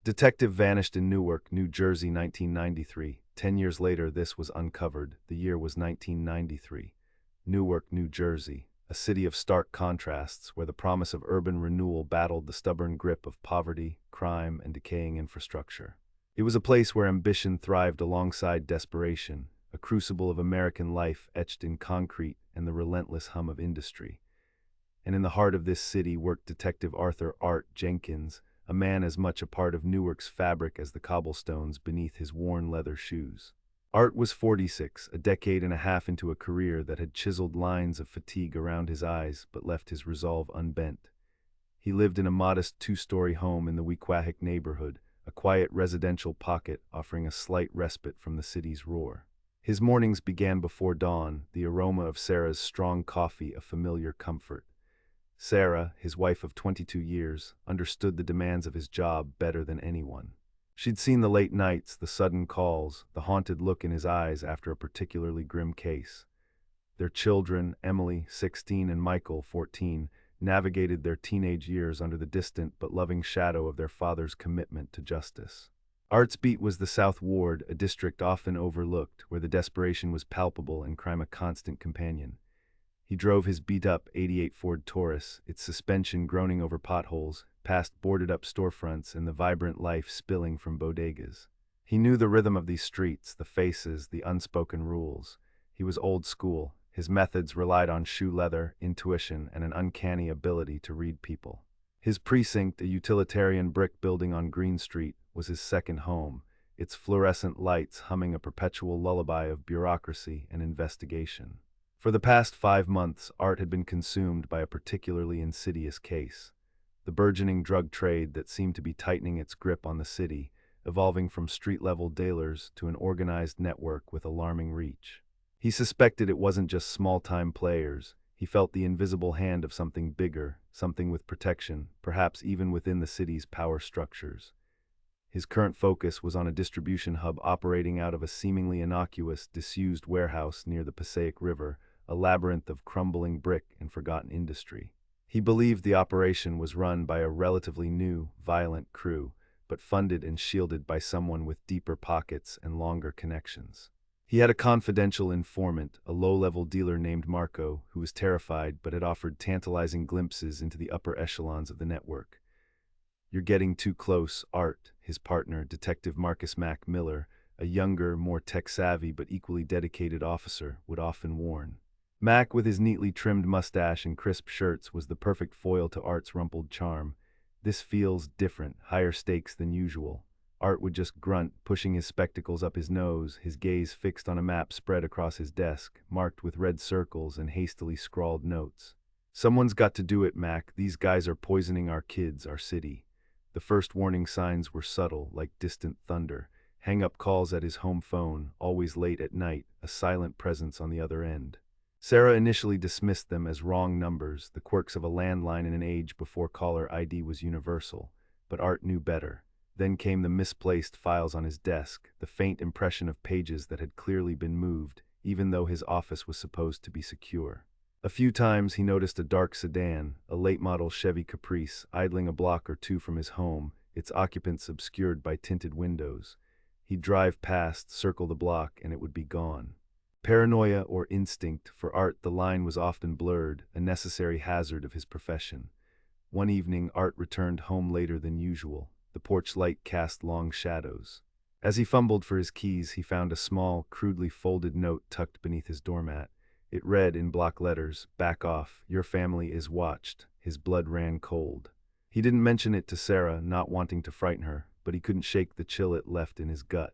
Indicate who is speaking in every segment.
Speaker 1: Detective vanished in Newark, New Jersey, 1993. 10 years later, this was uncovered. The year was 1993. Newark, New Jersey, a city of stark contrasts where the promise of urban renewal battled the stubborn grip of poverty, crime, and decaying infrastructure. It was a place where ambition thrived alongside desperation, a crucible of American life etched in concrete and the relentless hum of industry. And in the heart of this city worked Detective Art Jenkins, a man as much a part of Newark's fabric as the cobblestones beneath his worn leather shoes. Art was 46, a decade and a half into a career that had chiseled lines of fatigue around his eyes but left his resolve unbent. He lived in a modest two-story home in the Wequahic neighborhood, a quiet residential pocket offering a slight respite from the city's roar. His mornings began before dawn, the aroma of Sarah's strong coffee a familiar comfort. Sarah, his wife of 22 years, understood the demands of his job better than anyone. She'd seen the late nights, the sudden calls, the haunted look in his eyes after a particularly grim case. Their children, Emily, 16, and Michael, 14, navigated their teenage years under the distant but loving shadow of their father's commitment to justice. Art's beat was the South Ward, a district often overlooked, where the desperation was palpable and crime a constant companion. He drove his beat-up '88 Ford Taurus, its suspension groaning over potholes, past boarded-up storefronts and the vibrant life spilling from bodegas. He knew the rhythm of these streets, the faces, the unspoken rules. He was old school. His methods relied on shoe leather, intuition, and an uncanny ability to read people. His precinct, a utilitarian brick building on Green Street, was his second home, its fluorescent lights humming a perpetual lullaby of bureaucracy and investigation. For the past 5 months, Art had been consumed by a particularly insidious case. The burgeoning drug trade that seemed to be tightening its grip on the city, evolving from street-level dealers to an organized network with alarming reach. He suspected it wasn't just small-time players. He felt the invisible hand of something bigger, something with protection, perhaps even within the city's power structures. His current focus was on a distribution hub operating out of a seemingly innocuous, disused warehouse near the Passaic River, a labyrinth of crumbling brick and forgotten industry. He believed the operation was run by a relatively new, violent crew, but funded and shielded by someone with deeper pockets and longer connections. He had a confidential informant, a low-level dealer named Marco, who was terrified but had offered tantalizing glimpses into the upper echelons of the network. "You're getting too close, Art," his partner, Detective Marcus Mac Miller, a younger, more tech-savvy but equally dedicated officer, would often warn. Mac, with his neatly trimmed mustache and crisp shirts, was the perfect foil to Art's rumpled charm. "This feels different, higher stakes than usual." Art would just grunt, pushing his spectacles up his nose, his gaze fixed on a map spread across his desk, marked with red circles and hastily scrawled notes. "Someone's got to do it, Mac. These guys are poisoning our kids, our city." The first warning signs were subtle, like distant thunder. Hang-up calls at his home phone, always late at night, a silent presence on the other end. Sarah initially dismissed them as wrong numbers, the quirks of a landline in an age before caller ID was universal. But Art knew better. Then came the misplaced files on his desk, the faint impression of pages that had clearly been moved, even though his office was supposed to be secure. A few times he noticed a dark sedan, a late-model Chevy Caprice, idling a block or two from his home, its occupants obscured by tinted windows. He'd drive past, circle the block, and it would be gone. Paranoia or instinct, for Art the line was often blurred, a necessary hazard of his profession. One evening Art returned home later than usual. The porch light cast long shadows. As he fumbled for his keys, he found a small, crudely folded note tucked beneath his doormat. It read in block letters, "Back off, your family is watched." His blood ran cold. He didn't mention it to Sarah, not wanting to frighten her, but he couldn't shake the chill it left in his gut.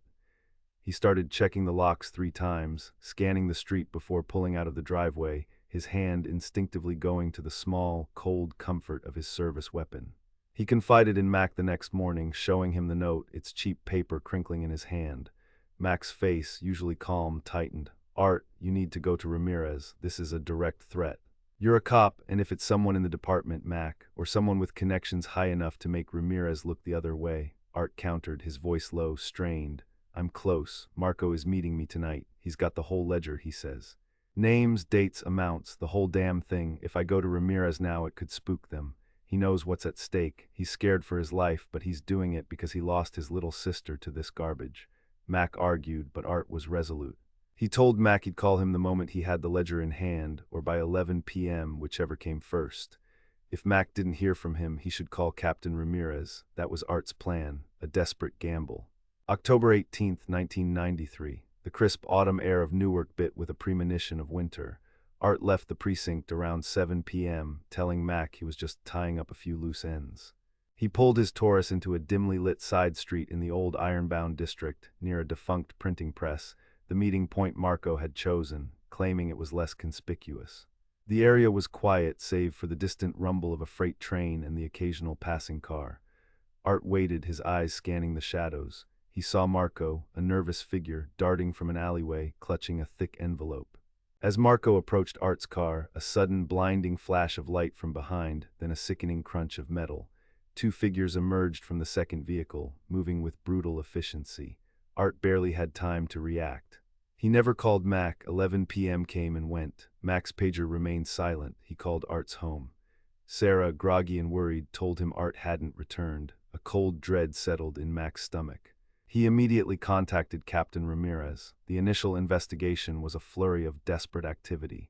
Speaker 1: He started checking the locks 3 times, scanning the street before pulling out of the driveway, his hand instinctively going to the small, cold comfort of his service weapon. He confided in Mac the next morning, showing him the note, its cheap paper crinkling in his hand. Mac's face, usually calm, tightened. "Art, you need to go to Ramirez. This is a direct threat." "You're a cop, and if it's someone in the department, Mac, or someone with connections high enough to make Ramirez look the other way," Art countered, his voice low, strained. "I'm close. Marco is meeting me tonight. He's got the whole ledger, he says. Names, dates, amounts, the whole damn thing. If I go to Ramirez now, it could spook them." He knows what's at stake. He's scared for his life, but he's doing it because he lost his little sister to this garbage. Mac argued, but Art was resolute. He told Mac he'd call him the moment he had the ledger in hand, or by 11 p.m., whichever came first. If Mac didn't hear from him, he should call Captain Ramirez. That was Art's plan, a desperate gamble. October 18, 1993. The crisp autumn air of Newark bit with a premonition of winter. Art left the precinct around 7 p.m., telling Mac he was just tying up a few loose ends. He pulled his Taurus into a dimly lit side street in the old ironbound district, near a defunct printing press, the meeting point Marco had chosen, claiming it was less conspicuous. The area was quiet save for the distant rumble of a freight train and the occasional passing car. Art waited, his eyes scanning the shadows. He saw Marco, a nervous figure, darting from an alleyway, clutching a thick envelope. As Marco approached Art's car, a sudden blinding flash of light from behind, then a sickening crunch of metal. Two figures emerged from the second vehicle, moving with brutal efficiency. Art barely had time to react. He never called Mac. 11 p.m. came and went. Mac's pager remained silent. He called Art's home. Sarah, groggy and worried, told him Art hadn't returned. A cold dread settled in Mac's stomach. He immediately contacted Captain Ramirez. The initial investigation was a flurry of desperate activity.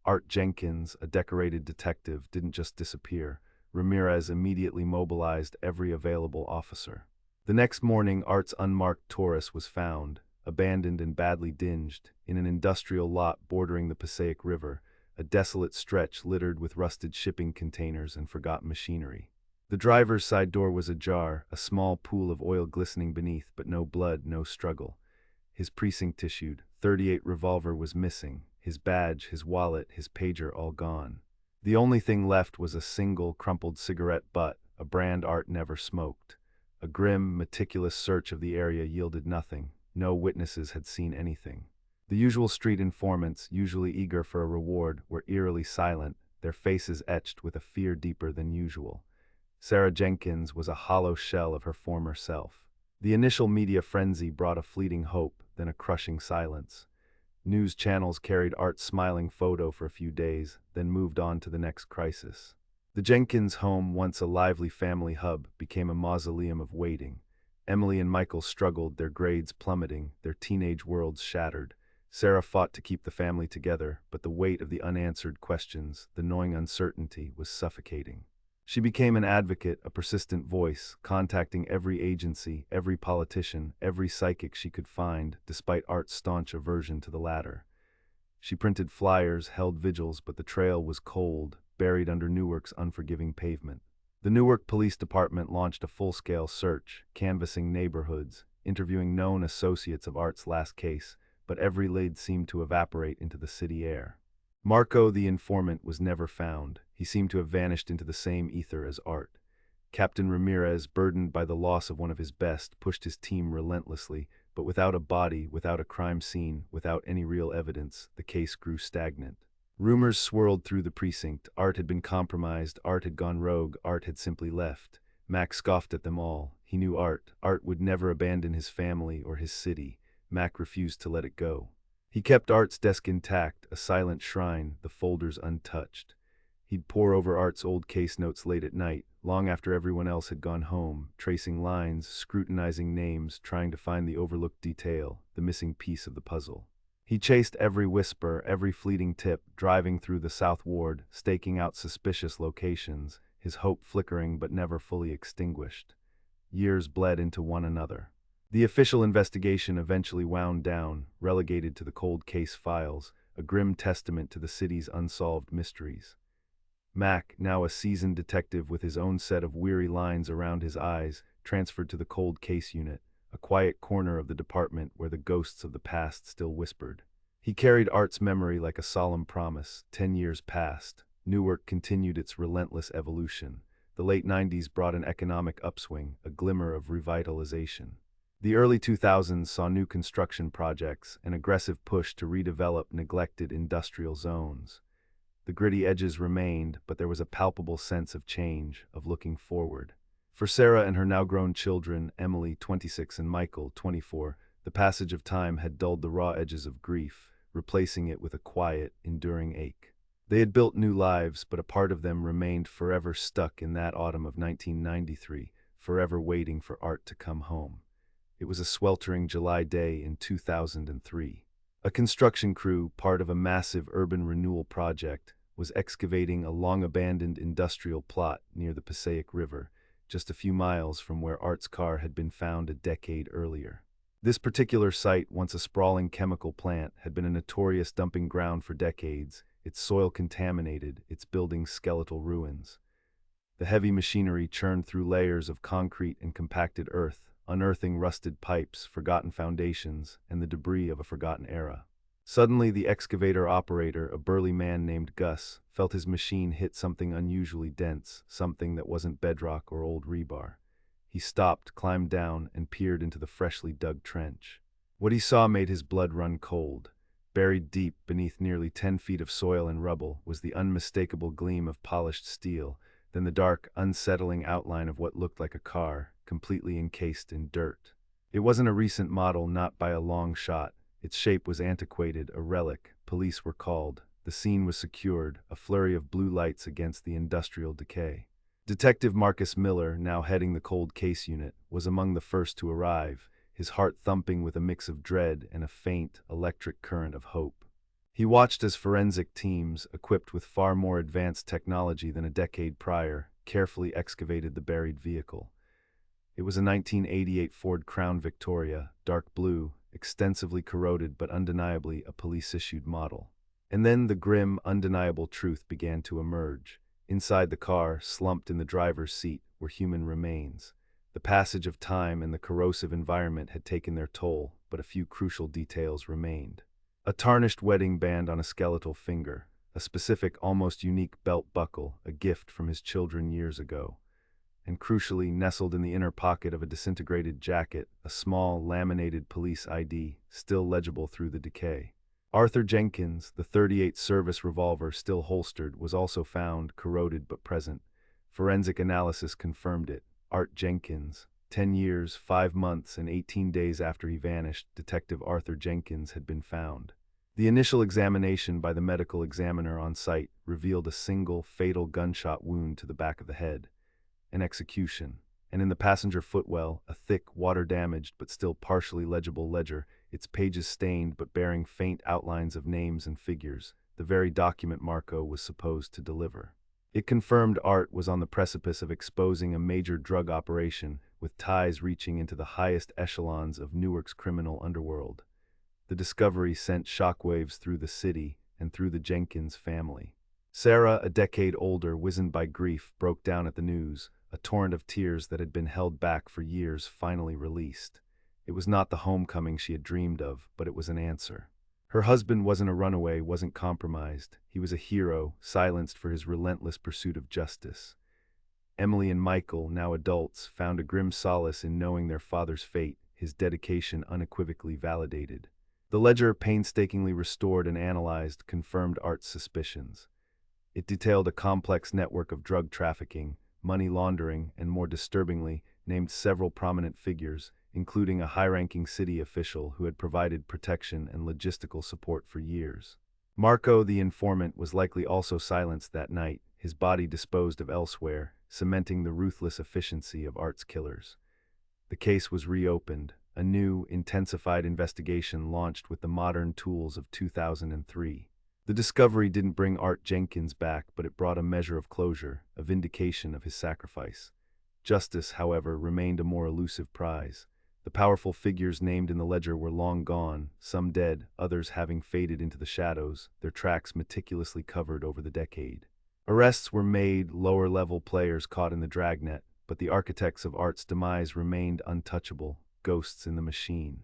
Speaker 1: Art Jenkins, a decorated detective, didn't just disappear. Ramirez immediately mobilized every available officer. The next morning, Art's unmarked Taurus was found, abandoned and badly dinged, in an industrial lot bordering the Passaic River, a desolate stretch littered with rusted shipping containers and forgotten machinery. The driver's side door was ajar, a small pool of oil glistening beneath, but no blood, no struggle. His precinct-issued .38 revolver was missing, his badge, his wallet, his pager all gone. The only thing left was a single, crumpled cigarette butt, a brand Art never smoked. A grim, meticulous search of the area yielded nothing. No witnesses had seen anything. The usual street informants, usually eager for a reward, were eerily silent, their faces etched with a fear deeper than usual. Sarah Jenkins was a hollow shell of her former self. The initial media frenzy brought a fleeting hope, then a crushing silence. News channels carried Art's smiling photo for a few days, then moved on to the next crisis. The Jenkins home, once a lively family hub, became a mausoleum of waiting. Emily and Michael struggled, their grades plummeting, their teenage worlds shattered. Sarah fought to keep the family together, but the weight of the unanswered questions, the gnawing uncertainty, was suffocating. She became an advocate, a persistent voice, contacting every agency, every politician, every psychic she could find, despite Art's staunch aversion to the latter. She printed flyers, held vigils, but the trail was cold, buried under Newark's unforgiving pavement. The Newark Police Department launched a full-scale search, canvassing neighborhoods, interviewing known associates of Art's last case, but every lead seemed to evaporate into the city air. Marco, the informant, was never found. He seemed to have vanished into the same ether as Art. Captain Ramirez, burdened by the loss of one of his best, pushed his team relentlessly, but without a body, without a crime scene, without any real evidence, the case grew stagnant. Rumors swirled through the precinct. Art had been compromised, Art had gone rogue, Art had simply left. Mac scoffed at them all. He knew Art. Art would never abandon his family or his city. Mac refused to let it go. He kept Art's desk intact, a silent shrine, the folders untouched. He'd pore over Art's old case notes late at night, long after everyone else had gone home, tracing lines, scrutinizing names, trying to find the overlooked detail, the missing piece of the puzzle. He chased every whisper, every fleeting tip, driving through the South Ward, staking out suspicious locations, his hope flickering but never fully extinguished. Years bled into one another. The official investigation eventually wound down, relegated to the cold case files, a grim testament to the city's unsolved mysteries. Mac, now a seasoned detective with his own set of weary lines around his eyes, transferred to the cold case unit, a quiet corner of the department where the ghosts of the past still whispered. He carried Art's memory like a solemn promise. 10 years passed. Newark continued its relentless evolution. The late 90s brought an economic upswing, a glimmer of revitalization. The early 2000s saw new construction projects, an aggressive push to redevelop neglected industrial zones. The gritty edges remained, but there was a palpable sense of change, of looking forward. For Sarah and her now-grown children, Emily, 26, and Michael, 24, the passage of time had dulled the raw edges of grief, replacing it with a quiet, enduring ache. They had built new lives, but a part of them remained forever stuck in that autumn of 1993, forever waiting for Art to come home. It was a sweltering July day in 2003. A construction crew, part of a massive urban renewal project, was excavating a long-abandoned industrial plot near the Passaic River, just a few miles from where Art's car had been found a decade earlier. This particular site, once a sprawling chemical plant, had been a notorious dumping ground for decades, its soil contaminated, its buildings skeletal ruins. The heavy machinery churned through layers of concrete and compacted earth, unearthing rusted pipes, forgotten foundations, and the debris of a forgotten era. Suddenly, the excavator operator, a burly man named Gus, felt his machine hit something unusually dense, something that wasn't bedrock or old rebar. He stopped, climbed down, and peered into the freshly dug trench. What he saw made his blood run cold. Buried deep beneath nearly 10 feet of soil and rubble was the unmistakable gleam of polished steel, then the dark, unsettling outline of what looked like a car, completely encased in dirt. It wasn't a recent model, not by a long shot. Its shape was antiquated, a relic. Police were called. The scene was secured, a flurry of blue lights against the industrial decay. Detective Marcus Miller, now heading the cold case unit, was among the first to arrive, his heart thumping with a mix of dread and a faint, electric current of hope. He watched as forensic teams, equipped with far more advanced technology than a decade prior, carefully excavated the buried vehicle. It was a 1988 Ford Crown Victoria, dark blue, extensively corroded but undeniably a police-issued model. And then the grim, undeniable truth began to emerge. Inside the car, slumped in the driver's seat, were human remains. The passage of time and the corrosive environment had taken their toll, but a few crucial details remained. A tarnished wedding band on a skeletal finger, a specific, almost unique belt buckle, a gift from his children years ago. And crucially, nestled in the inner pocket of a disintegrated jacket, a small, laminated police ID, still legible through the decay. Art Jenkins, the .38 service revolver still holstered, was also found, corroded but present. Forensic analysis confirmed it. Art Jenkins. 10 years, 5 months, and 18 days after he vanished, Detective Arthur Jenkins had been found. The initial examination by the medical examiner on site revealed a single, fatal gunshot wound to the back of the head. An execution. And in the passenger footwell, a thick, water-damaged but still partially legible ledger, its pages stained but bearing faint outlines of names and figures, the very document Marco was supposed to deliver. It confirmed Art was on the precipice of exposing a major drug operation with ties reaching into the highest echelons of Newark's criminal underworld. The discovery sent shockwaves through the city and through the Jenkins family. Sarah, a decade older, wizened by grief, broke down at the news, a torrent of tears that had been held back for years finally released. It was not the homecoming she had dreamed of, but it was an answer. Her husband wasn't a runaway, wasn't compromised. He was a hero, silenced for his relentless pursuit of justice. Emily and Michael, now adults, found a grim solace in knowing their father's fate, his dedication unequivocally validated. The ledger, painstakingly restored and analyzed, confirmed Art's suspicions. It detailed a complex network of drug trafficking, money laundering, and more disturbingly, named several prominent figures, including a high-ranking city official who had provided protection and logistical support for years. Marco, the informant, was likely also silenced that night, his body disposed of elsewhere, cementing the ruthless efficiency of Art's killers. The case was reopened, a new, intensified investigation launched with the modern tools of 2003. The discovery didn't bring Art Jenkins back, but it brought a measure of closure, a vindication of his sacrifice. Justice, however, remained a more elusive prize. The powerful figures named in the ledger were long gone, some dead, others having faded into the shadows, their tracks meticulously covered over the decade. Arrests were made, lower-level players caught in the dragnet, but the architects of Art's demise remained untouchable, ghosts in the machine.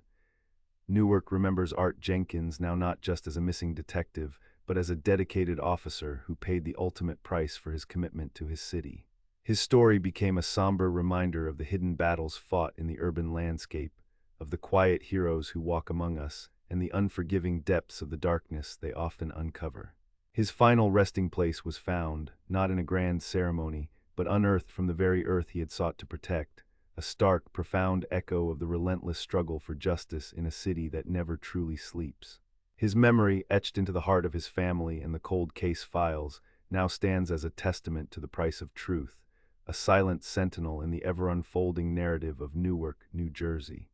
Speaker 1: Newark remembers Art Jenkins now not just as a missing detective, but as a dedicated officer who paid the ultimate price for his commitment to his city. His story became a somber reminder of the hidden battles fought in the urban landscape, of the quiet heroes who walk among us, and the unforgiving depths of the darkness they often uncover. His final resting place was found, not in a grand ceremony, but unearthed from the very earth he had sought to protect, a stark, profound echo of the relentless struggle for justice in a city that never truly sleeps. His memory, etched into the heart of his family and the cold case files, now stands as a testament to the price of truth, a silent sentinel in the ever-unfolding narrative of Newark, New Jersey.